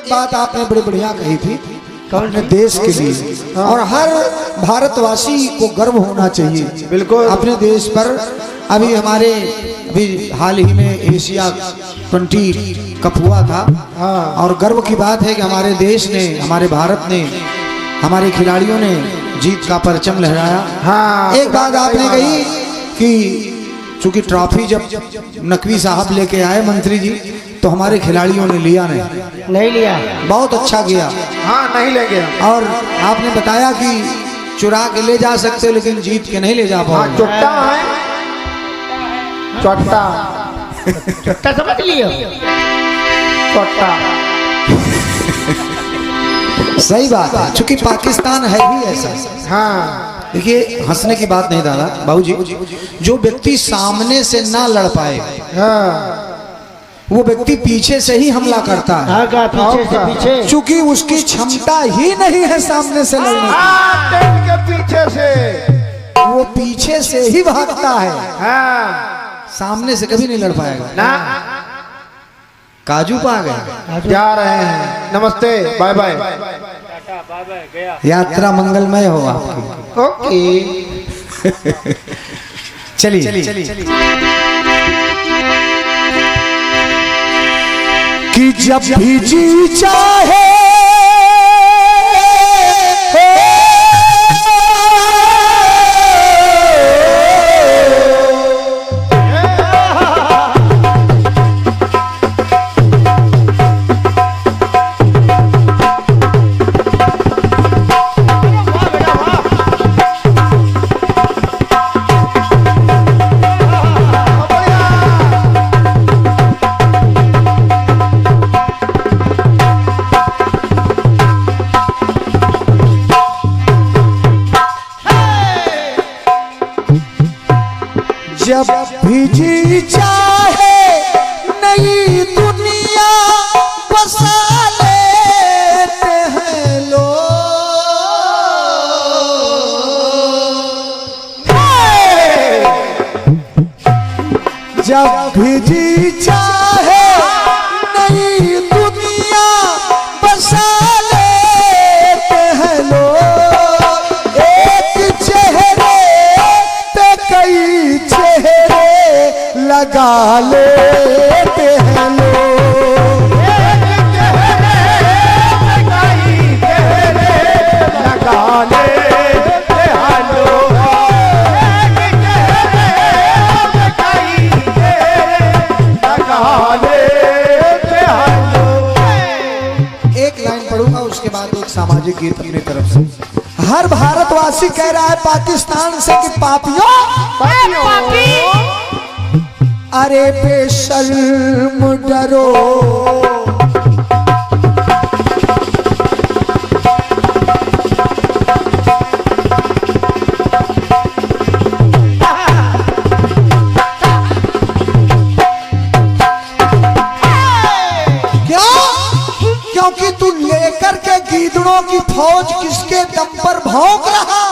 एक बात आपने बड़ी बढ़िया कही थी अपने देश के लिए, और हर भारतवासी को गर्व होना चाहिए बिल्कुल अपने देश पर। अभी हाल ही में एशिया 20 कप हुआ था, और गर्व की बात है कि हमारे देश ने, हमारे भारत ने, हमारे खिलाड़ियों ने जीत का परचम लहराया। एक बात आपने कही कि चूंकि ट्रॉफी जब नकवी साहब लेके आए मंत्री जी, तो हमारे खिलाड़ियों ने लिया नहीं लिया, बहुत अच्छा किया। हाँ, नहीं ले गया। और आपने बताया कि चुरा के ले जा सकते हो लेकिन जीत के नहीं ले जा पाओगे। चुट्टा है, चुट्टा चुट्टा समझ लियो, चुट्टा। सही बात है, चूंकि पाकिस्तान है भी ऐसा। हाँ, देखिए हंसने की बात नहीं दादा बाबूजी, जो व्यक्ति सामने से ना लड़ पाए, हाँ, वो व्यक्ति पीछे से ही हमला करता है। पीछे से पीछे, चूंकि उसकी क्षमता ही नहीं है सामने से लड़ने की, टेंट के पीछे से वो पीछे से ही भागता है, हाँ, सामने से कभी नहीं लड़ पाएगा ना। काजू पा गए, जा रहे हैं, नमस्ते, बाय बाय, यात्रा मंगलमय हो आपकी। ओके, चलिए। कि जब भी जी चाहे जब भी जी चाहे नई दुनिया बसा लेते हैं लोग, जब भी जी चाहे नई दुनिया बसा लेते हैं लोग, एक चेहरे पे कई चेहरे लगा लेते हैं लोग, एक चेहरे पे कई चेहरे लगा लेते हैं लोग, एक चेहरे पे कई चेहरे लगा लेते हैं लोग। एक लाइन पढ़ूंगा उसके बाद एक सामाजिक गीत अपनी तरफ से। हर भारतवासी कह रहा है पाकिस्तान से कि पापियों, अरे बेशर्म डरो, क्योंकि तू लेकर के गीदड़ों की फौज किसके दम पर भौंक रहा,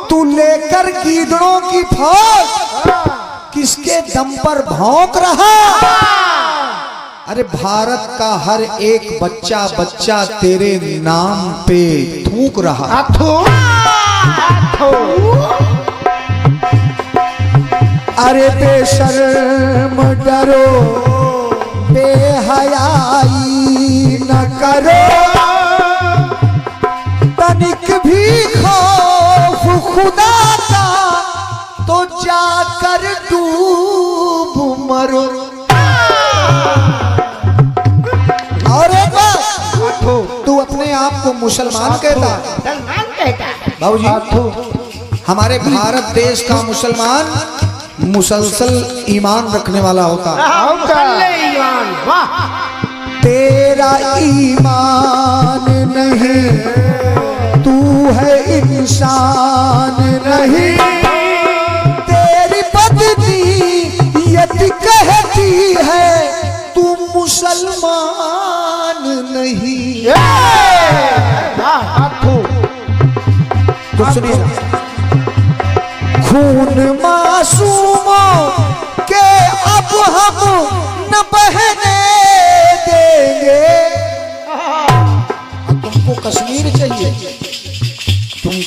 तू लेकर गीदड़ों की फौज किसके दम पर भौंक रहा। अरे भारत का हर एक बच्चा बच्चा तेरे नाम पे थूक रहा। अरे बेशर्म डरो, बेहयाई न करो, तनिक भी खौफ खुदा का तो जाकर डूब मरो। और एक बात, तू अपने आप को मुसलमान कहता, बाबूजी हमारे भारत देश का मुसलमान मुसलसल ईमान रखने वाला होता। तेरा ईमान नहीं, तू है इंसान नहीं, तेरी बदनीयत कहती है तू मुसलमान नहीं। तो सुनिए, खून मासूमों के अब हम न बहने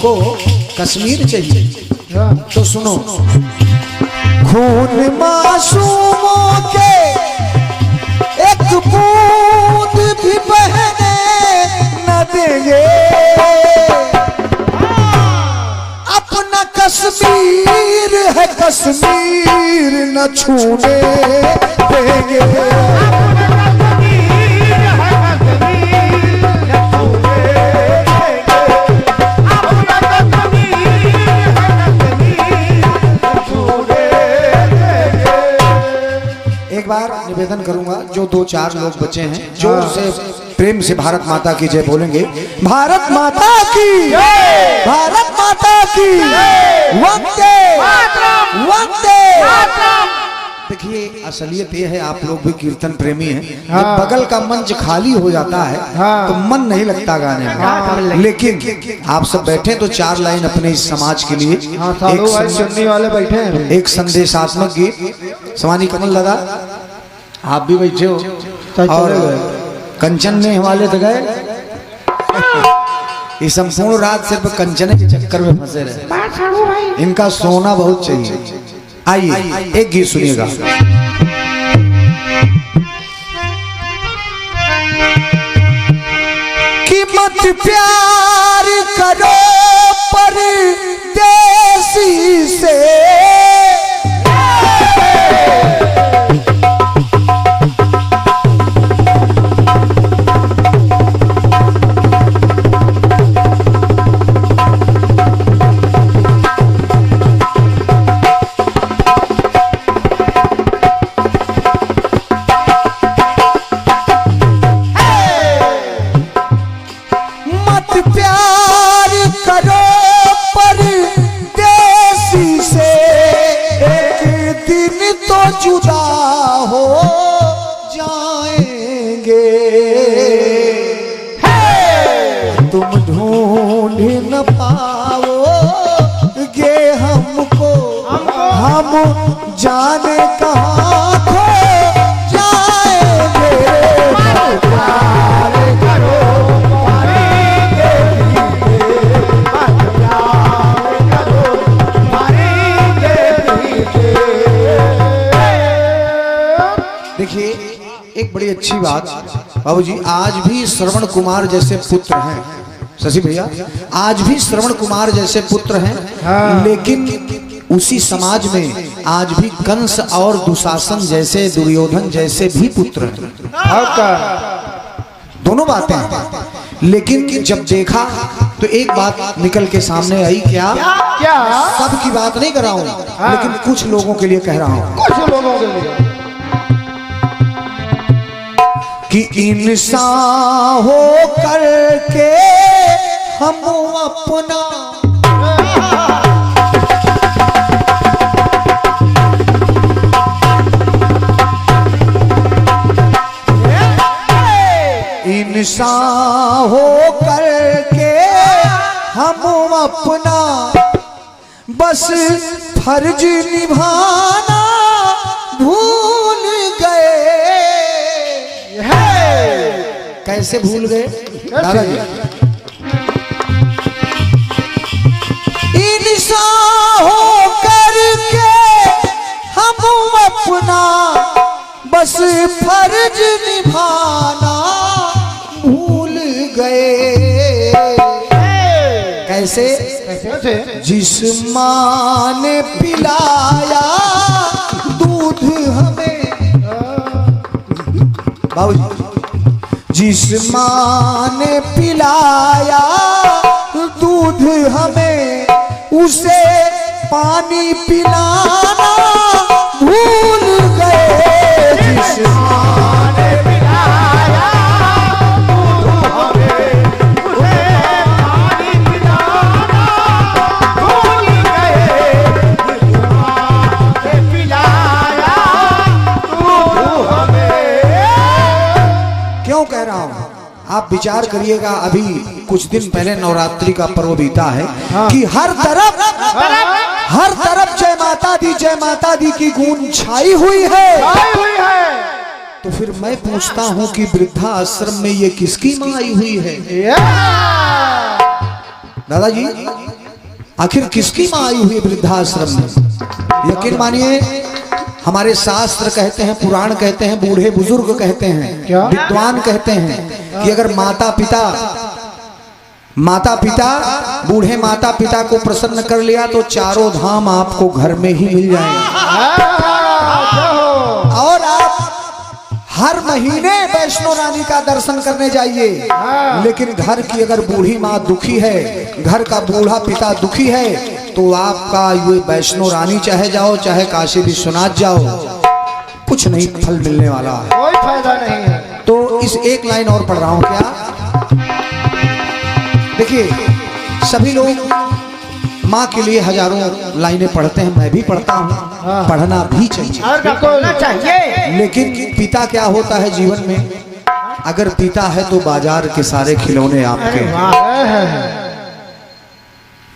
उसको कश्मीर चाहिए। तो सुनो, खून मासूमों के एक बूंद भी बहने न देंगे, अपना कश्मीर है कश्मीर न छूने देंगे। एक बार निवेदन करूंगा, जो 2-4 लोग बचे हैं जोर से प्रेम से भारत माता की जय बोलेंगे। भारत माता की, भारत माता की, वंदे वंदे। देखिए असलियत ये है, आप लोग भी कीर्तन प्रेमी हैं, जब बगल का मंच खाली हो जाता है तो मन नहीं लगता गाने में। लेकिन आप सब बैठे तो 4 लाइन अपने इस समाज के लिए, सुनने वाले बैठे हैं, एक संदेशात्मक गीत। सवानी कमल दादा आप भी बैठे हो, और कंचन ने हिमालय तक गए, ये संपूर्ण रात सिर्फ कंचन के चक्कर में फंसे रहे, इनका सोना बहुत चाहिए। आइए एक गीत सुनिएगा। कि मत प्यार करो परदेसी से, जुदा हो जाएंगे, तुम ढूंढ न पाओगे हमको, हम जाने कहाँ खो जाएंगे। देखिए एक बड़ी अच्छी बात बाबूजी, आज भी श्रवण कुमार जैसे पुत्र हैं, शशि भैया, आज भी श्रवण कुमार जैसे पुत्र हैं, लेकिन उसी समाज में आज भी कंस और दुशासन जैसे, दुर्योधन जैसे भी पुत्र हैं। दोनों बातें हैं, लेकिन जब देखा तो एक बात निकल के सामने आई। क्या क्या? सबकी बात नहीं कर रहा हूं, लेकिन कुछ लोगों के लिए कह रहा हूं, कुछ लोगों के लिए, कि इंसान हो करके हम अपना इंसान हो करके हम अपना बस फर्ज निभाना भूल गए। कैसे भूल गए दादाजी? इंसान हो करके हम अपना बस फर्ज निभाना भूल गए। कैसे? जिस माँ ने पिलाया दूध हमें, बाबूजी, जिस माँ ने पिलाया दूध हमें, उसे पानी पिलाना भूल गए। जिस माँ ने पिलाया दूध हमें, उसे पानी पिलाना भूल गए। जिस माँ ने पिलाया दूध हमें। क्यों कह रहा हूं, आप विचार करिएगा। अभी कुछ दिन पहले नवरात्रि का पर्व बीता है, कि हर तरफ जय माता दी की गूंज छाई हुई है। तो फिर मैं पूछता हूं कि वृद्धा आश्रम में ये किसकी मां आई हुई है? दादाजी आखिर किसकी माँ आई हुई वृद्धाश्रम में? यकीन मानिए, हमारे शास्त्र कहते हैं, पुराण कहते हैं, बूढ़े बुजुर्ग कहते हैं, विद्वान कहते हैं कि अगर माता पिता बूढ़े माता पिता को प्रसन्न कर लिया तो चारों धाम आपको घर में ही मिल जाएंगे। और आप हर महीने वैष्णो रानी का दर्शन करने जाइए, लेकिन घर की अगर बूढ़ी माँ दुखी है, घर का बूढ़ा पिता दुखी है, तो आपका ये वैष्णो रानी चाहे जाओ चाहे काशी विश्वनाथ जाओ, कुछ नहीं फल मिलने वाला है, कोई फायदा नहीं है। तो इस एक लाइन और पढ़ रहा हूं क्या? देखिए, सभी लोग माँ के लिए हजारों लाइनें पढ़ते हैं, मैं भी पढ़ता हूँ, पढ़ना भी चाहिए। लेकिन पिता क्या होता है जीवन में? अगर पिता है तो बाजार के सारे खिलौने आपके हैं।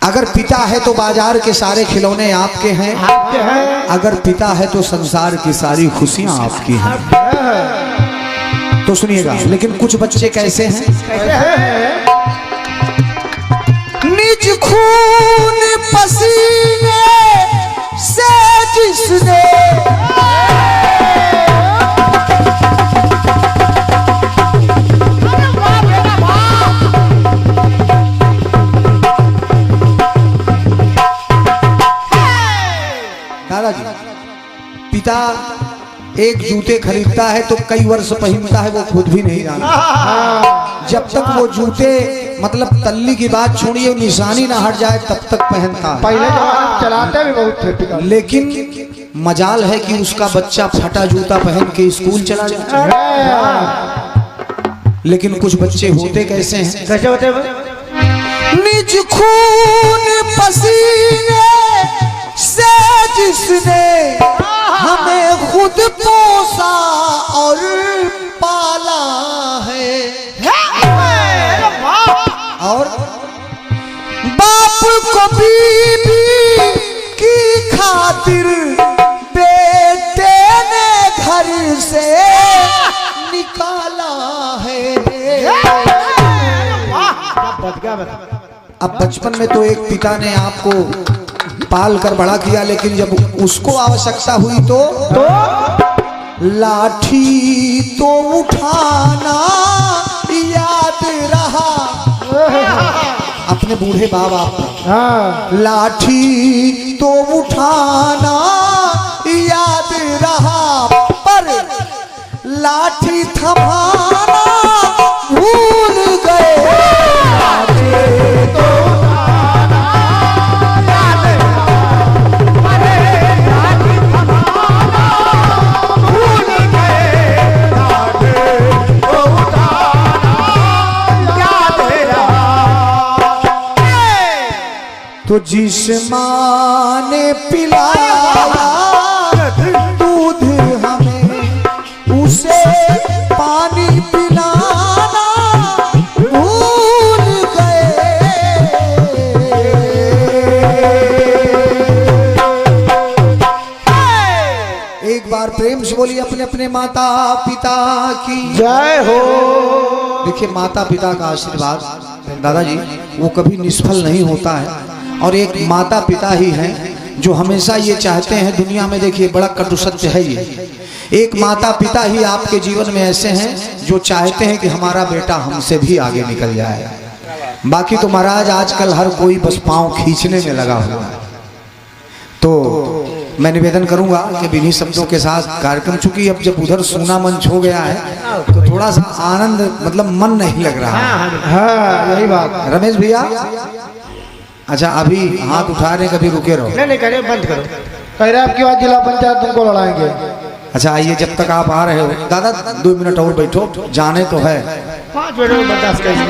अगर पिता है तो बाजार के सारे खिलौने आपके हैं। अगर पिता है तो संसार की सारी खुशियां आपकी हैं। तो सुनिएगा, लेकिन कुछ बच्चे कैसे हैं? निज खून पसीने से जिसने दादाजी, पिता एक जूते खरीदता है तो कई वर्ष पहनता है, वो खुद भी नहीं जानता। जब तक वो जूते मतलब तल्ली की बात छोड़िए, निशानी ना हट जाए तब तक पहनता है। पहले चलाते भी बहुत थे पिता, लेकिन मजाल है कि उसका बच्चा फटा जूता पहन के स्कूल चला जाता है। लेकिन कुछ बच्चे होते कैसे हैं? कैसे होते हैं? निज खून पसीने से जिसने हमें खुद पोसा और पाला है, और बाप को बीबी की खातिर बेटे ने घर से निकाला है। अब बचपन में तो एक पिता ने आपको पाल कर बड़ा किया, लेकिन जब उसको आवश्यकता हुई तो लाठी तो उठाना याद रहा अपने बूढ़े बाबा को। लाठी तो उठाना याद रहा, पर लाठी थमाना भूल गए। तो जिस माँ ने पिलाया दूध हमें, उसे पानी पिलाना भूल गए। एक बार प्रेम से बोलिए अपने अपने माता पिता की जय हो। देखिए, माता पिता का आशीर्वाद दादाजी वो कभी निष्फल नहीं होता है, और एक माता पिता ही हैं जो हमेशा ये चाहते हैं दुनिया में। देखिए, बड़ा कटु सत्य है ये, एक माता पिता ही आपके जीवन में ऐसे हैं जो चाहते हैं कि हमारा बेटा हमसे भी आगे निकल जाए। बाकी तो महाराज आजकल हर कोई बस पांव खींचने में लगा हुआ है। तो मैं निवेदन करूंगा कि इन्हीं शब्दों के साथ कार्यक्रम, चूंकि अब जब उधर सोना मंच हो गया है तो थोड़ा सा आनंद मतलब मन नहीं लग रहा है। हाँ, यही बात। रमेश भैया, अच्छा अभी हाथ उठा रहे, कभी रुके रहो। नहीं करे, बंद करो। कह रहे आपकी बात जिला पंचायत तुमको लड़ाएंगे। अच्छा आइए, जब तक आप आ रहे हो दादा 2 मिनट और बैठो, जाने तो है। 5 मिनट बर्दाश्त करिए।